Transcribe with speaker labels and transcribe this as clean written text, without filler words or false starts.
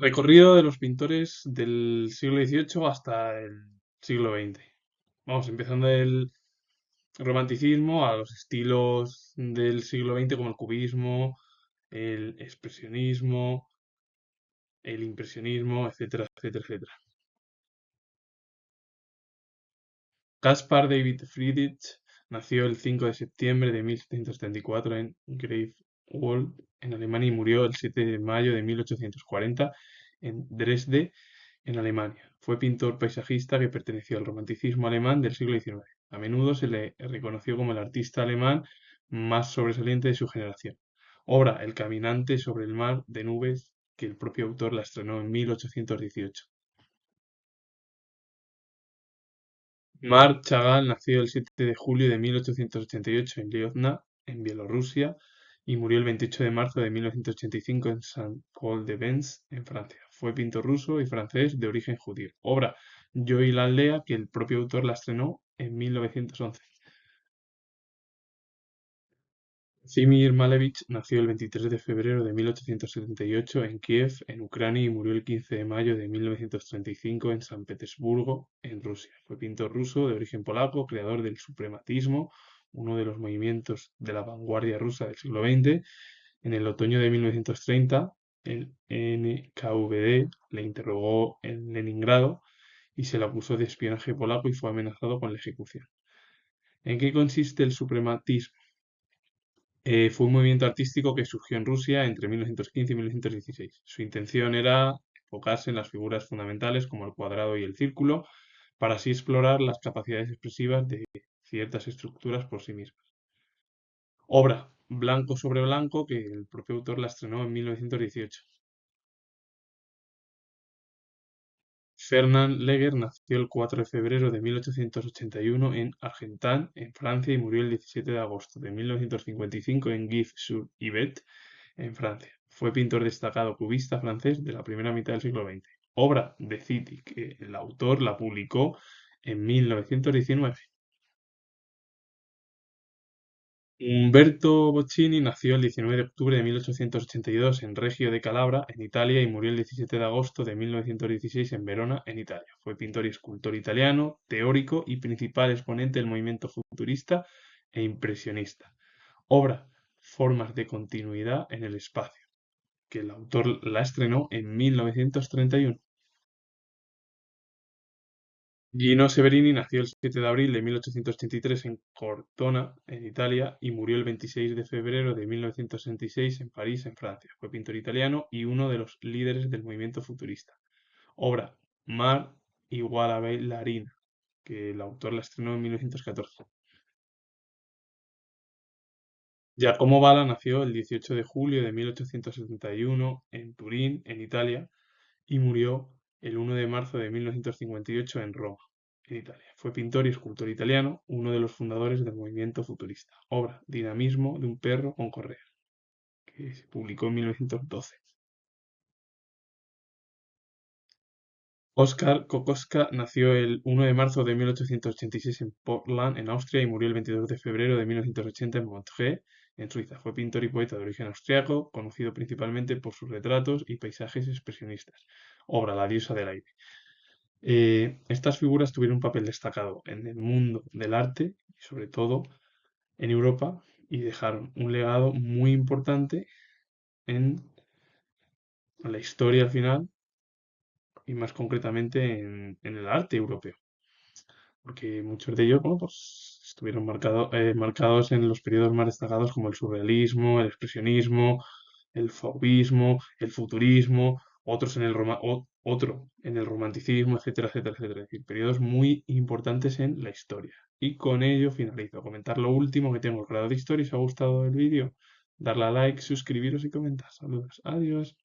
Speaker 1: Recorrido de los pintores del siglo XVIII hasta el siglo XX. Vamos, empezando del romanticismo a los estilos del siglo XX como el cubismo, el expresionismo, el impresionismo, etcétera, etcétera, etcétera. Caspar David Friedrich nació el 5 de septiembre de 1774 en Greifswald, en Alemania, y murió el 7 de mayo de 1840 en Dresde, en Alemania. Fue pintor paisajista que perteneció al romanticismo alemán del siglo XIX. A menudo se le reconoció como el artista alemán más sobresaliente de su generación. Obra El caminante sobre el mar de nubes, que el propio autor la estrenó en 1818. Marc Chagall nació el 7 de julio de 1888 en Liozna, en Bielorrusia, y murió el 28 de marzo de 1985 en Saint-Paul-de-Vence, en Francia. Fue pintor ruso y francés de origen judío. Obra Yo y la aldea, que el propio autor la estrenó en 1911. Vladimir Malevich nació el 23 de febrero de 1878 en Kiev, en Ucrania, y murió el 15 de mayo de 1935 en San Petersburgo, en Rusia. Fue pintor ruso de origen polaco, creador del suprematismo, uno de los movimientos de la vanguardia rusa del siglo XX. En el otoño de 1930, el NKVD le interrogó en Leningrado y se le acusó de espionaje polaco y fue amenazado con la ejecución. ¿En qué consiste el suprematismo? Fue un movimiento artístico que surgió en Rusia entre 1915 y 1916. Su intención era enfocarse en las figuras fundamentales como el cuadrado y el círculo, para así explorar las capacidades expresivas de ciertas estructuras por sí mismas. Obra Blanco sobre Blanco, que el propio autor la estrenó en 1918. Fernand Léger nació el 4 de febrero de 1881 en Argentan, en Francia, y murió el 17 de agosto de 1955 en Gif-sur-Yvette, en Francia. Fue pintor destacado cubista francés de la primera mitad del siglo XX. Obra de City, que el autor la publicó en 1919. Umberto Bocchini nació el 19 de octubre de 1882 en Reggio de Calabria, en Italia, y murió el 17 de agosto de 1916 en Verona, en Italia. Fue pintor y escultor italiano, teórico y principal exponente del movimiento futurista e impresionista. Obra Formas de continuidad en el espacio, que el autor la estrenó en 1931. Gino Severini nació el 7 de abril de 1883 en Cortona, en Italia, y murió el 26 de febrero de 1966 en París, en Francia. Fue pintor italiano y uno de los líderes del movimiento futurista. Obra Mar igual a bailarina, que el autor la estrenó en 1914. Giacomo Balla nació el 18 de julio de 1871 en Turín, en Italia, y murió el 1 de marzo de 1958 en Roma, en Italia. Fue pintor y escultor italiano, uno de los fundadores del movimiento futurista. Obra Dinamismo de un perro con correa, que se publicó en 1912. Oskar Kokoschka nació el 1 de marzo de 1886 en Portland, en Austria, y murió el 22 de febrero de 1980 en Montreux, en Suiza. Fue pintor y poeta de origen austriaco, conocido principalmente por sus retratos y paisajes expresionistas. Obra La diosa del aire. Estas figuras tuvieron un papel destacado en el mundo del arte, y sobre todo en Europa, y dejaron un legado muy importante en la historia al final, y más concretamente en el arte europeo, porque muchos de ellos, bueno, pues, estuvieron marcados en los periodos más destacados como el surrealismo, el expresionismo, el fauvismo, el futurismo, otro en el romanticismo, etcétera, etcétera, etcétera. Es decir, periodos muy importantes en la historia. Y con ello finalizo. Comentar lo último que tengo el grado de historia. Si os ha gustado el vídeo, darle a like, suscribiros y comentar. Saludos. Adiós.